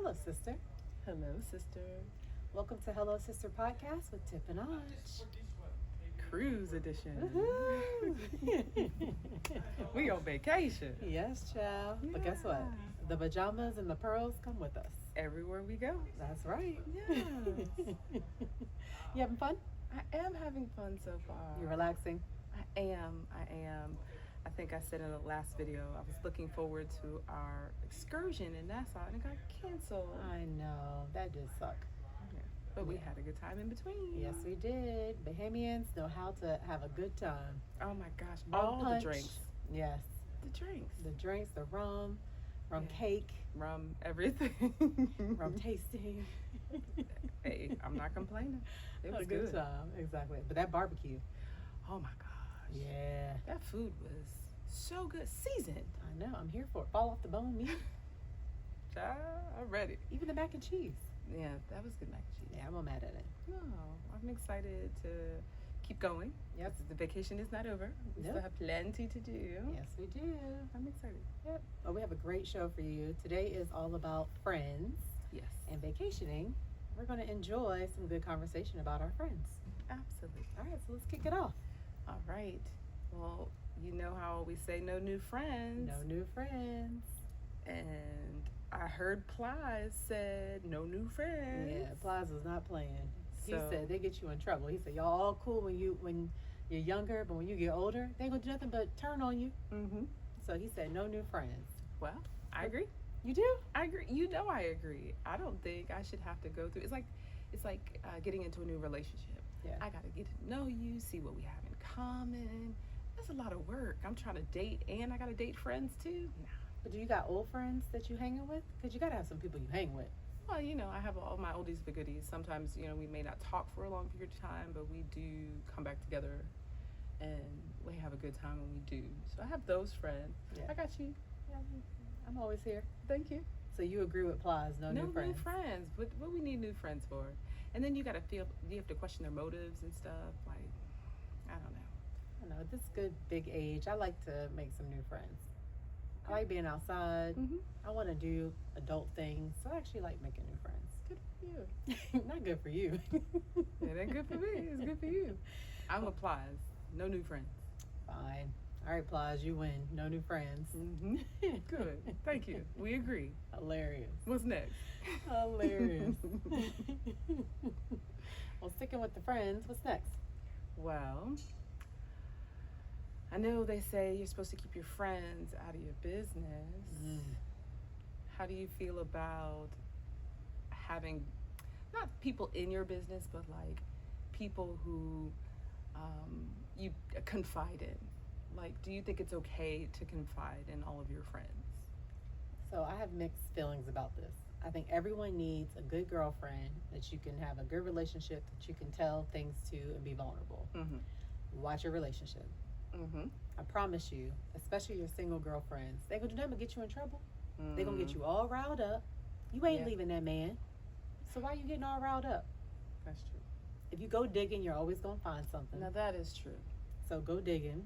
Hello, sister. Hello, sister. Welcome to Hello Sister Podcast with Tiff and Aunge. Cruise edition. Woohoo! We on vacation. Yes, child. But guess what? Yeah. The pajamas and the pearls come with us. Everywhere we go. That's right. Yes. You having fun? I am having fun so far. You're relaxing? I am. I think I said in the last video, I was looking forward to our excursion in Nassau and it got canceled. I know. That did suck. Yeah. But we had a good time in between. Yes, we did. Bahamians know how to have a good time. Oh my gosh. No All punch. the drinks. Yes. The drinks. The drinks, the rum Yeah. cake, Rum, everything. rum tasting. Hey, I'm not complaining. It was a good good. time. Exactly. But that barbecue. Oh my gosh. Yeah. That food was so good. Seasoned. I know. I'm here for it. Fall off the bone meat. Child, I'm ready. Even the mac and cheese. Yeah, that was good mac and cheese. Yeah, I'm not mad at it. No, I'm excited to keep going. Yep. The vacation is not over. We Nope. still have plenty to do. Yes, we do. I'm excited. Yep. Well, we have a great show for you. Today is all about friends Yes. and vacationing. We're going to enjoy some good conversation about our friends. Absolutely. All right, so let's kick it off. All right. Well, you know how we say no new friends. No new friends. And I heard Plies said no new friends. Yeah, Plies was not playing. He So- said they get you in trouble. He said y'all all cool when you're younger, but when you get older, they ain't gonna do nothing but turn on you. Mm-hmm. So he said no new friends. Well, I agree. You do? I agree. You know, I agree. I don't think I should have to go through. It's like getting into a new relationship. Yeah. I got to get to know you, see what we have in common. That's a lot of work. I'm trying to date, and I got to date friends too. Nah. But do you got old friends that you hanging with? Because you got to have some people you hang with. Well, you know, I have all my oldies but goodies. Sometimes, you know, we may not talk for a long period of time, but we do come back together, and we have a good time when we do. So I have those friends. Yeah. I got you. Yeah, I'm always here. Thank you. So you agree with Plies, no new friends? New friends. What we need new friends for? And then you got to feel. You have to question their motives and stuff. Like, I don't know. I know, at this good big age, I like to make some new friends. I like being outside. Mm-hmm. I want to do adult things. So I actually like making new friends. Good for you. Not good for you. It ain't good for me. It's good for you. I'm a Plies. No new friends. Fine. All right, Plies, you win. No new friends. Mm-hmm. Good. Thank you. We agree. Hilarious. What's next? Hilarious. Well, sticking with the friends, what's next? Well, I know they say you're supposed to keep your friends out of your business. How do you feel about having not people in your business, but like people who you confide in? Like, do you think it's okay to confide in all of your friends? So I have mixed feelings about this. I think everyone needs a good girlfriend that you can have a good relationship, that you can tell things to and be vulnerable. Mm-hmm. Watch your relationship. Mm-hmm. I promise you, especially your single girlfriends, they gonna do nothing but get you in trouble. They gonna get you all riled up. You ain't Yeah. leaving that man. So why you getting all riled up? That's true. If you go digging, you're always gonna find something. Now that is true. So go digging.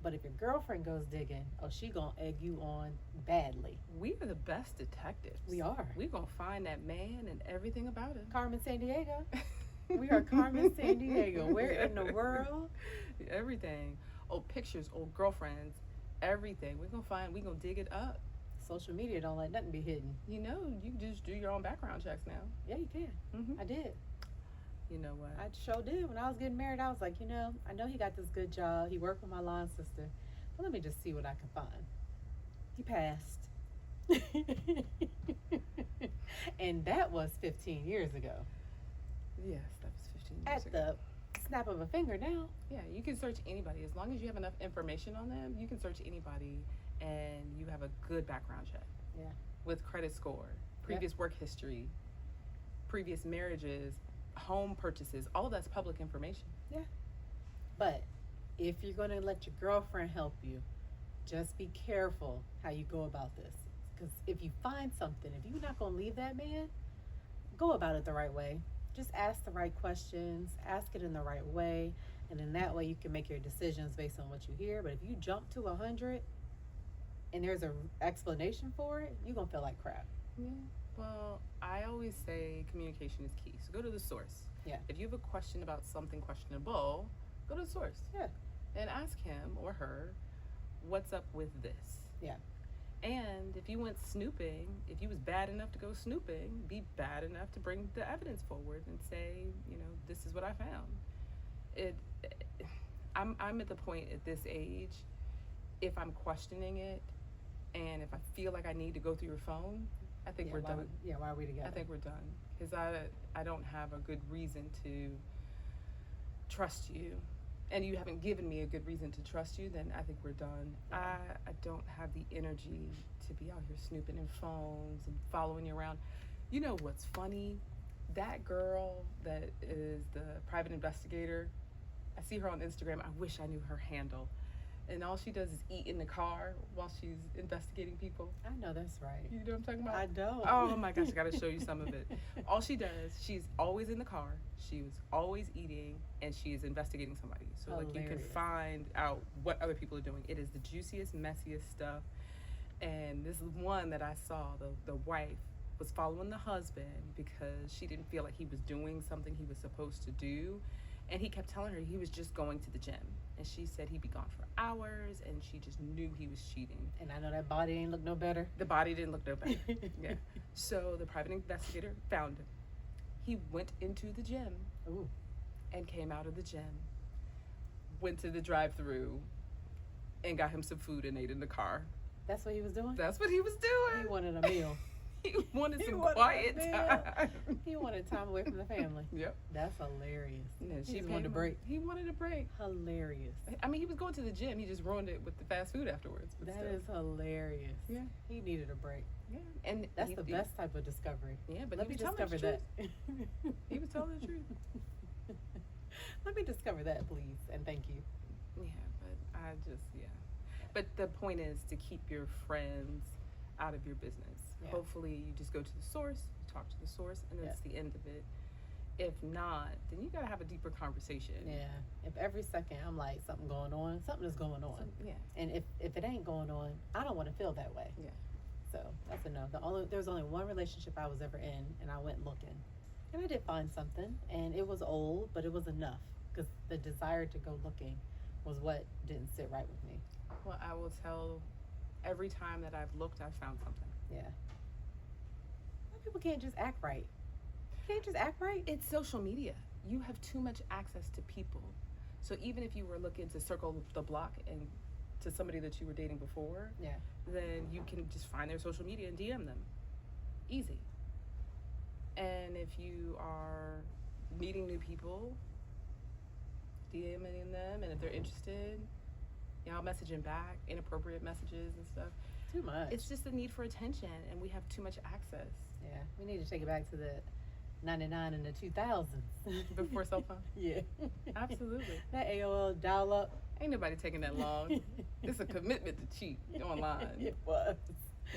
But if your girlfriend goes digging, oh, she gonna egg you on badly. We are the best detectives. We are. We're gonna find that man and everything about him. Carmen Sandiego. We are Carmen Sandiego. Where in the world? Everything. Old pictures, old girlfriends, everything. We're gonna dig it up. Social media don't let nothing be hidden. You know, you just do your own background checks now. Yeah, you can. Mm-hmm. I did. You know what? I sure did. When I was getting married, I was like, I know he got this good job. He worked with my line sister. But let me just see what I can find. He passed. And that was 15 years ago. Yes, that was 15 years At ago. the snap of a finger now. Yeah, you can search anybody. As long as you have enough information on them, you can search anybody and you have a good background check. Yeah. With credit score, previous work history, previous marriages, home purchases, all of that's public information. Yeah. But if you're going to let your girlfriend help you, just be careful how you go about this. Because if you find something, if you're not going to leave that man, go about it the right way. Just ask the right questions, ask it in the right way, and in that way you can make your decisions based on what you hear. But if you jump to 100 and there's an explanation for it, you're going to feel like crap. Yeah. Well, I always say communication is key. So go to the source. Yeah. If you have a question about something questionable, go to the source. Yeah. And ask him or her, what's up with this? Yeah. And if you went snooping, if you was bad enough to go snooping, be bad enough to bring the evidence forward and say, this is what I found. I'm at the point at this age, if I'm questioning it, and if I feel like I need to go through your phone, I think we're done. Why are we together? I think we're done. Because I don't have a good reason to trust you. And you haven't given me a good reason to trust you, then I think we're done. Yeah. I don't have the energy to be out here snooping in phones and following you around. You know what's funny? That girl that is the private investigator, I see her on Instagram. I wish I knew her handle. And all she does is eat in the car while she's investigating people. I know that's right. You know what I'm talking about? I don't. Oh my gosh, I gotta show you some of it. All she does, she's always in the car, she was always eating, and she is investigating somebody. So like you can find out what other people are doing. It is the juiciest, messiest stuff. And this is one that I saw, the wife was following the husband because she didn't feel like he was doing something he was supposed to do. And he kept telling her he was just going to the gym. And she said he'd be gone for hours, and she just knew he was cheating. And I know that body ain't look no better. The body didn't look no better. Yeah. So the private investigator found him. He went into the gym. Ooh. And came out of the gym, went to the drive-thru, and got him some food and ate in the car. That's what he was doing? That's what he was doing. He wanted a meal. He wanted some quiet time. He wanted time away from the family. Yep. That's hilarious. And he wanted a break. He wanted a break. Hilarious. I mean, he was going to the gym. He just ruined it with the fast food afterwards. But that is hilarious. Yeah. He needed a break. Yeah. And that's the best type of discovery. Yeah, but let me discover that. He was telling the truth. Let me discover that, please, and thank you. Yeah, but But the point is to keep your friends out of your business. Yeah. Hopefully you just go to the source, you talk to the source, and that's the end of it. If not, then you gotta have a deeper conversation. Yeah. If every second I'm like, something is going on. Yeah. And if it ain't going on, I don't want to feel that way. Yeah. So that's a no. There was only one relationship I was ever in, and I went looking. And I did find something, and it was old, but it was enough, because the desire to go looking was what didn't sit right with me. Well, I will tell, every time that I've looked, I've found something. Yeah. People can't just act right. Can't just act right. It's social media. You have too much access to people. So even if you were looking to circle the block and to somebody that you were dating before, then you can just find their social media and DM them. Easy. And if you are meeting new people, DMing them, and if they're interested, y'all messaging back, inappropriate messages and stuff. Too much. It's just a need for attention, and we have too much access. Yeah, we need to take it back to the 99 and the 2000s. Before cell phone? Yeah. Absolutely. That AOL dial-up. Ain't nobody taking that long. It's a commitment to cheat online. It was.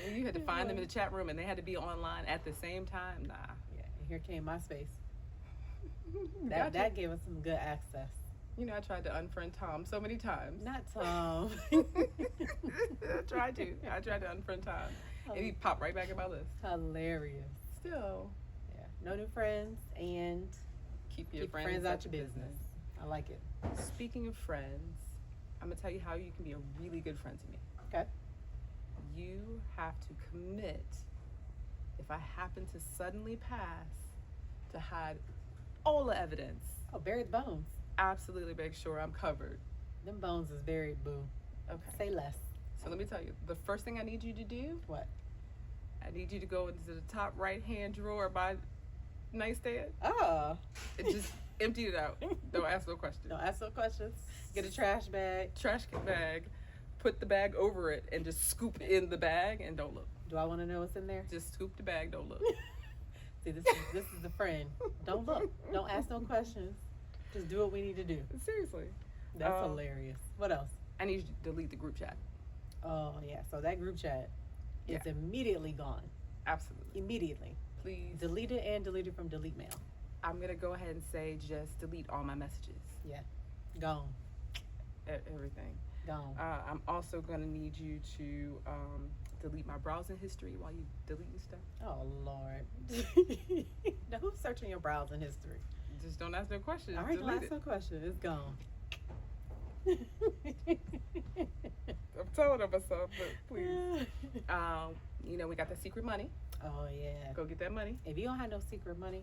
And you had to find them in the chat room, and they had to be online at the same time. Nah. Yeah, and here came MySpace. That gave us some good access. You know, I tried to unfriend Tom so many times. Not Tom. I tried to unfriend Tom. And he popped right back in my list. Hilarious. Still. Yeah. No new friends, and keep your friends out your business. I like it. Speaking of friends, I'm going to tell you how you can be a really good friend to me. Okay. You have to commit, if I happen to suddenly pass, to hide all the evidence. Oh, bury the bones. Absolutely make sure I'm covered. Them bones is buried, boo. Okay. Say less. So let me tell you, the first thing I need you to do. What? I need you to go into the top right-hand drawer of my nightstand. Oh. And just empty it out. Don't ask no questions. Don't ask no questions. Get a trash bag. Put the bag over it, and just scoop in the bag, and don't look. Do I want to know what's in there? Just scoop the bag, don't look. See, this is the friend. Don't look. Don't ask no questions. Just do what we need to do. Seriously. That's hilarious. What else? I need you to delete the group chat. Oh, yeah. So that group chat is immediately gone. Absolutely. Immediately. Please. Delete it and delete it from delete mail. I'm going to go ahead and say just delete all my messages. Yeah. Gone. Everything. Gone. I'm also going to need you to delete my browsing history while you deleting stuff. Oh Lord. Now who's searching your browsing history? Just don't ask no questions. All right, delete ask it. no question. It's gone. I'm telling them myself, but please. You know, we got the secret money. Oh yeah. Go get that money. If you don't have no secret money,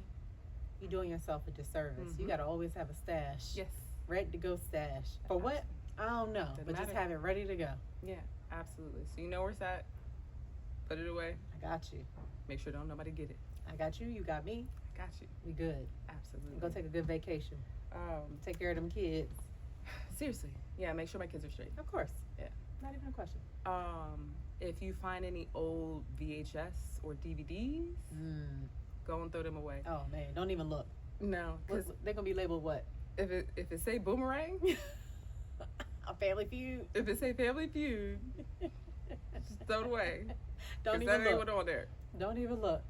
you're doing yourself a disservice. You Mhm. gotta always have a stash. Yes. Ready to go stash. For what? I don't know. Doesn't but just matter. have it ready to go. Yeah, absolutely. So you know where it's at. Put it away. I got you. Make sure don't nobody get it. I got you. You got me. I got you. We good. Absolutely. Go take a good vacation. Um, Take care of them kids. seriously. Yeah, make sure my kids are straight. Of course. Yeah. Not even a question. If you find any old VHS or DVDs, go and throw them away. Oh man, don't even look. No, because They're gonna be labeled what? if it say Boomerang, A Family Feud. if it say Family Feud, just throw it away. Don't 'Cause even that ain't look. what on there. Don't even look.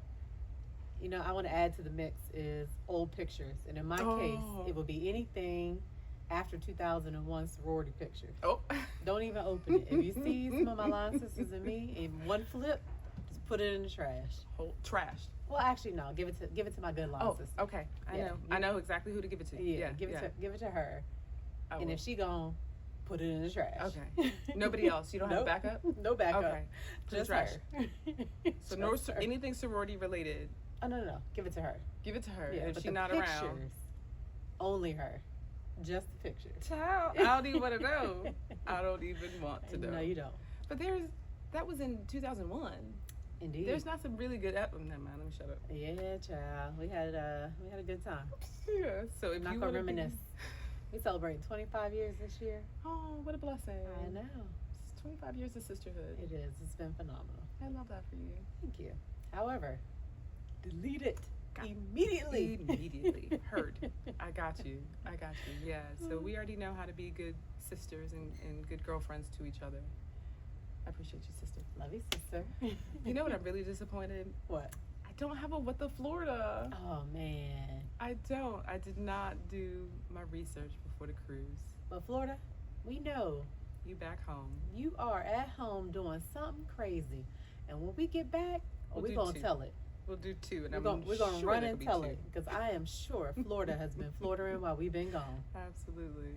You know, I want to add to the mix is old pictures, and in my case, it will be anything after 2001 sorority pictures. Oh. Don't even open it. If you see some of my line sisters and me in one flip, just put it in the trash. Whole trash. Well, actually, no. Give it to my good line Oh, sister. okay. I know exactly who to give it to. Yeah, give it to her. I And will. if she gone, put it in the trash. Okay. Nobody else. You don't have Nope. backup. No backup. Okay. To the Just trash. her. So Just her. anything sorority related, Oh no. Give it to her. give it to her. Yeah, And if but she's the not pictures, around, only her. Just the pictures. child, I don't even want to know. I don't even want to know. No, you don't. But that was in 2001. Indeed. There's not some really good. Never mind. Let me shut up. Yeah, child. We had a good time. Yeah. So if Not you gonna want to reminisce. We celebrating 25 years this year. Oh, what a blessing! I know. It's 25 years of sisterhood. It is. It's been phenomenal. I love that for you. Thank you. However, delete it Got- immediately. Immediately. Heard. I got you. Yeah. So we already know how to be good sisters and good girlfriends to each other. I appreciate you, sister. Love you, sister. You know what I'm really disappointed? What? I don't have a What the Florida. Oh man. I don't. I did not do my research before the cruise. But Florida, we know You back home. you are at home doing something crazy, and when we get back, We'll we're do gonna two. tell it. We'll do two, and We're gonna sure run there and could be tell two. it because I am sure Florida has been Floridering while we've been gone. Absolutely.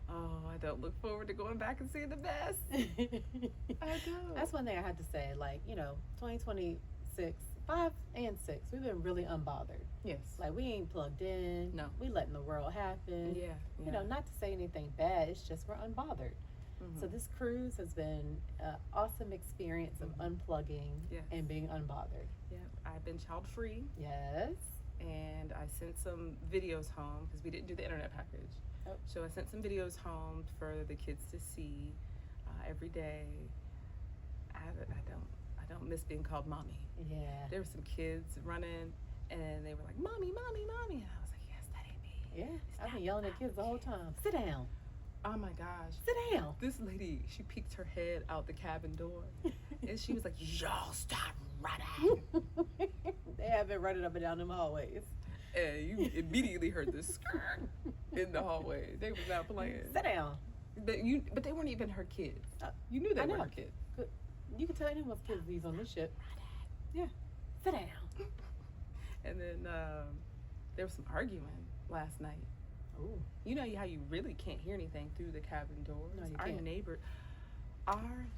Oh, I don't look forward to going back and seeing the best. I don't. That's one thing I had to say. Like, 2026, 5 and 6, we've been really unbothered. Yes. Like, we ain't plugged in. No. We letting the world happen. Yeah. You know, not to say anything bad. It's just we're unbothered. Mhm. So this cruise has been an awesome experience of unplugging Yes. and being unbothered. Yeah. I've been child free, Yes. and I sent some videos home because we didn't do the internet package. Oh. So I sent some videos home for the kids to see every day. I don't miss being called mommy. Yeah. There were some kids running, and they were like, "Mommy, mommy, mommy," and I was like, "Yes, that ain't me." Yeah. I've been yelling at kids the whole time. Sit down. Oh my gosh. Sit down. This lady, she peeked her head out the cabin door, and she was like, "Y'all stop running!" They have been running up and down them hallways. And you immediately heard this skirt in the hallway. They was not playing. Sit down. But they weren't even her kids. Uh, You knew they I were know. her kids. You can tell anyone's kids these on this ship. Yeah. Sit down. And then there was some arguing last night. Ooh. You know how you really can't hear anything through the cabin doors. No, you Our can't.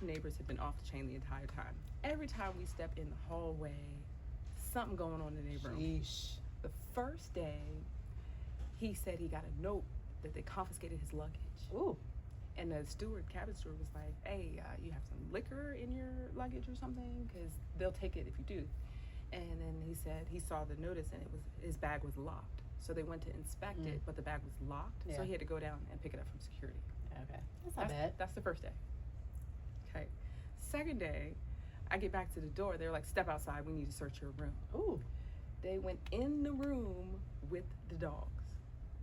neighbors have been off the chain the entire time. Every time we step in the hallway, something going on in the neighborhood. Sheesh. The first day, he said he got a note that they confiscated his luggage. Ooh. And the cabin steward was like, "Hey, you have some liquor in your luggage or something? Because they'll take it if you do." And then he said he saw the notice and his bag was locked. So they went to inspect it, but the bag was locked. Yeah. So he had to go down and pick it up from security. Okay. That's not bad. That's the first day. Okay. Second day, I get back to the door. They're like, "Step outside. We need to search your room." Ooh. They went in the room with the dogs.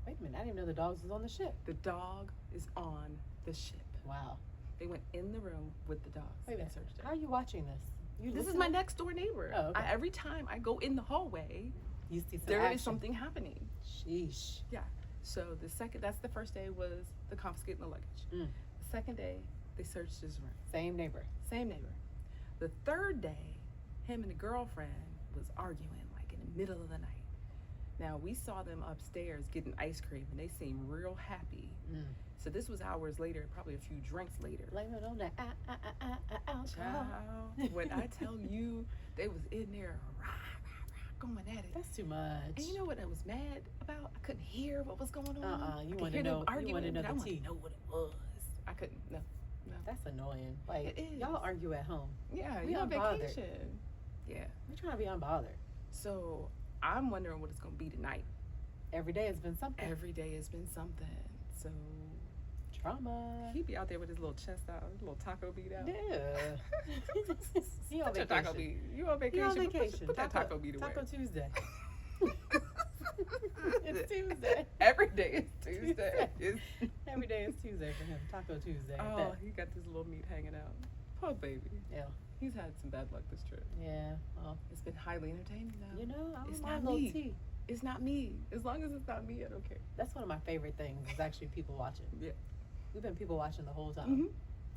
Wait a minute. I didn't even know the dogs was on the ship. The dog is on the ship. Wow. They went in the room with the dogs Wait a and minute. searched it. How are you watching this? This is my next door neighbor. Oh, okay. Every time I go in the hallway, You see some there action. is something happening. Sheesh. So that's the first day was the confiscating the luggage. Mm. The second day, they searched his room. Same neighbor. Same neighbor. The third day, him and the girlfriend was arguing like in the middle of the night. Now we saw them upstairs getting ice cream, and they seemed real happy. So this was hours later, probably a few drinks later. Blame it on that alcohol. Child, when I tell you, they was in there going at it. That's too much. And you know what I was mad about? I couldn't hear what was going on. You I could want to hear know? them arguing, You want to know but I the wanted tea? to know what it was. I couldn't. No. That's annoying. Like It is. y'all argue at home. Yeah, We you on unbothered. vacation. Yeah. We trying to be unbothered. So I'm wondering what it's gonna be tonight. Every day has been something. Every day has been something. So Trauma. he be out there with his little chest out, his little taco beat out. Yeah. He on Put your taco vacation. beat. You on He vacation? on vacation. Put that taco beat away. Taco Tuesday. It's Tuesday. Every day is Tuesday. Every day is Tuesday for him. Taco Tuesday. I Oh, bet. he got this little meat hanging out. Poor baby. Yeah. He's had some bad luck this trip. Yeah. Well, It's been highly entertaining though. you know, I It's don't not mind a little me. tea. It's not me. As long as it's not me, I don't care. That's one of my favorite things. Is actually people watching. Yeah. We've been people watching the whole time. Mm-hmm.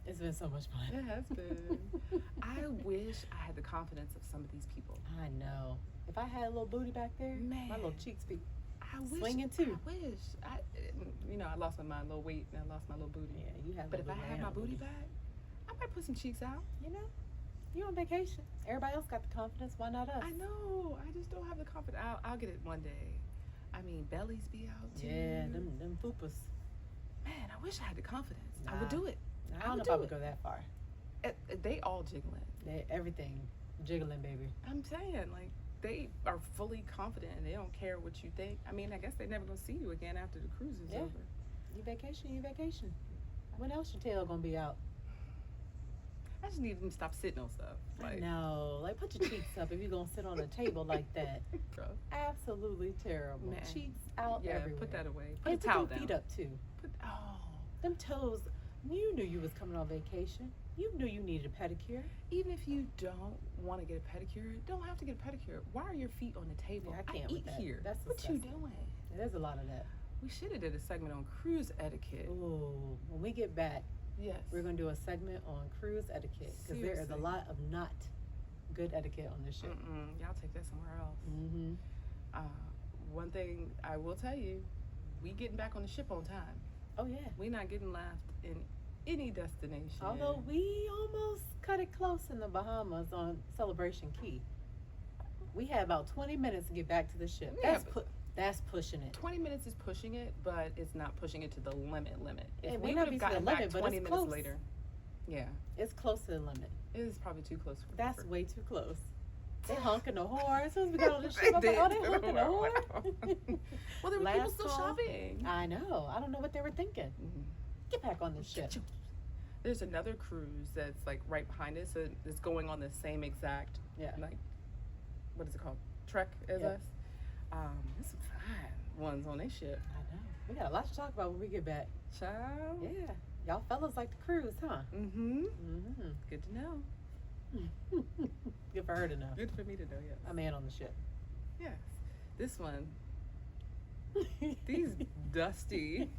It's been so much fun. It has been. I wish I had the confidence of some of these people. I know. If I had a little booty back there, Man. my little cheeks be I wish. swinging too. I wish. I lost my mind, little weight, and I lost my little booty. Yeah, you have. But if I little had my man booty back, I might put some cheeks out. you know, you on vacation. Everybody else got the confidence. Why not us? I know. I just don't have the confidence. I'll get it one day. I mean, bellies be out too. Yeah, them fupas. Man, I wish I had the confidence. I Nah. would do it. I I don't know would if I do would it. go that far. They all jiggling. Everything jiggling, baby. I'm saying, like, they are fully confident and they don't care what you think. I mean, I guess they're never gonna see you again after the cruise is Yeah. over. You vacation. When else your tail gonna be out? I just need them to stop sitting on stuff. Like, No, like put your cheeks up if you're gonna sit on a table like that. Bro. Absolutely terrible. Man. Cheeks out Yeah, everywhere. put that away. Put And a towel put them down. feet up too. Oh. Them toes. You knew you was coming on vacation. You knew you needed a pedicure. Even if you don't want to get a pedicure, don't have to get a pedicure. Why are your feet on the table? Yeah, I can't with eat that. here. That's what you disgusting. doing? There's a lot of that. We should have did a segment on cruise etiquette. Ooh, when we get back, Yes. we're gonna do a segment on cruise etiquette because there is a Seriously. lot of not good etiquette on this ship. Y'all take that somewhere else. Mm-hmm. One thing I will tell you, we getting back on the ship on time. Oh yeah. We not getting left in any destination. Although we almost cut it close in the Bahamas on Celebration Key. We had about 20 minutes to get back to the ship. Yeah, That's pushing it. 20 minutes is pushing it, but it's not pushing it to the limit. If It we may not would be have to the gotten back limit, but 20 it's minutes close. later, yeah, It's close to the limit. it is probably too close for That's for- way too close. They honking the horn. As soon as we got on the ship, I'm They like, oh, did. they honking the horn. Well, there were people Last still call. shopping. I know. I don't know what they were thinking. Mhm. Get back on the ship. There's another cruise that's like right behind us. So it's going on the same exact, Yeah. like, what is it called? Trek as Yeah. us. There's some fine ones on this ship. I know. We got a lot to talk about when we get back. Child. Yeah. Y'all fellas like to cruise, huh? Mm-hmm. Mm-hmm. Good to know. Good for her to know. Good for me to know, yes. A man on the ship. Yes. This one, these dusty.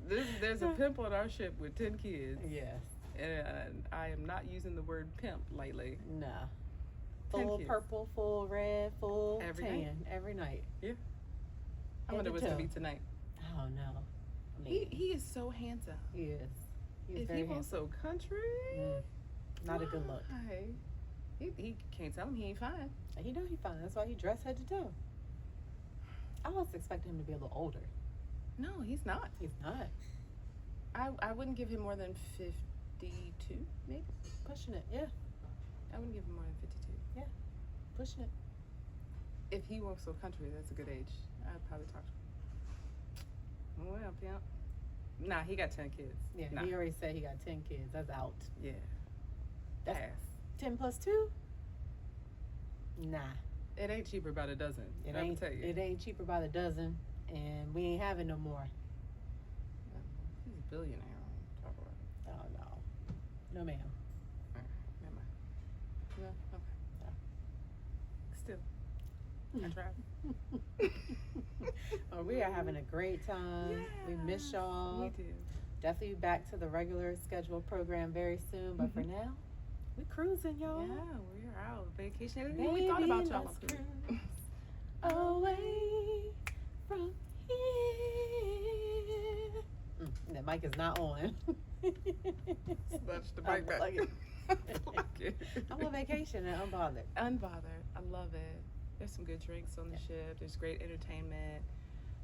There's a pimp on our ship with 10 kids. Yes. And I am not using the word pimp lightly. Nah. 10 Full kids. purple, full red, full Every tan. night. Every night. I Head wonder to what's going to toe. be tonight. Oh no. I He mean, he is so handsome. he is. He is If very he wants handsome. so country, Not a good look. why? He can't tell him he ain't fine. He know he fine. That's why he dressed head to toe. I was expecting him to be a little older. No, he's not. He's not. I wouldn't give him more than 52, maybe. Pushing it. Yeah. I wouldn't give him more than 52. Pushing it. If he wants so country, that's a good age. I'd probably talk to him. Well, pimp. Nah, he got 10 kids. Yeah. Nah. He already said he got 10 kids. That's out. Yeah. That's Pass. 10 plus 2? Nah. It ain't cheaper by the dozen. It I'ma ain't. tell you. It ain't cheaper by the dozen, and we ain't having no more. He's a billionaire. Talk about it. Oh no. No, ma'am. Never mind. No, okay. Still, I tried. Oh, we are having a great time. We miss y'all. We do. Definitely back to the regular scheduled program very soon. But for now, We cruising, y'all. Yeah, we're out vacationing. We thought about y'all. Let's cruise away from here. That mic is not on. Snatch the mic back. Unplug it. Unplug it. I'm on vacation and unbothered. Unbothered. I love it. There's some good drinks on the ship. There's great entertainment.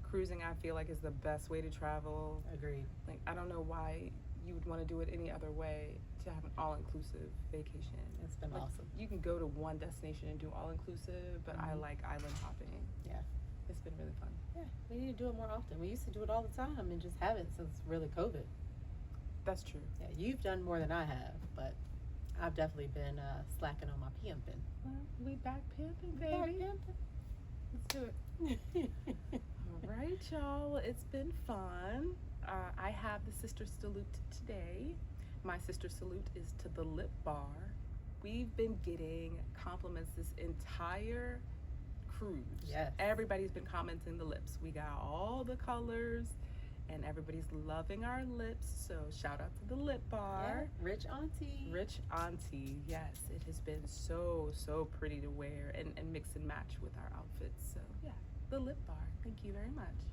Cruising, I feel like, is the best way to travel. Agreed. Like, I don't know why you would want to do it any other way to have an all-inclusive vacation. It's been Like, awesome. You can go to one destination and do all-inclusive, but I like island hopping. Yeah. It's been really fun. Yeah, we need to do it more often. We used to do it all the time and just haven't since really COVID. That's true. Yeah, you've done more than I have, but I've definitely been slacking on my pimping. Well, we back pimping, Back baby. Let's do it. All right, y'all. Well, it's been fun. I have the sister salute today. My sister salute is to the lip bar. We've been getting compliments this entire cruise. Yes. Everybody's been commenting the lips. We got all the colors and everybody's loving our lips. So shout out to the lip bar. Yeah, Rich Auntie. Rich Auntie, yes. It has been so pretty to wear and mix and match with our outfits. So yeah, the lip bar. Thank you very much.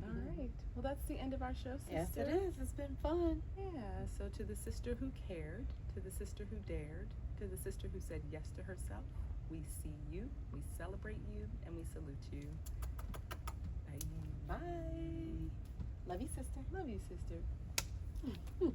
All right. Well, that's the end of our show, sister. Yes, it is. It's been fun. Yeah. So to the sister who cared, to the sister who dared, to the sister who said yes to herself, we see you, we celebrate you, and we salute you. Bye. Bye. Love you, sister. Love you, sister.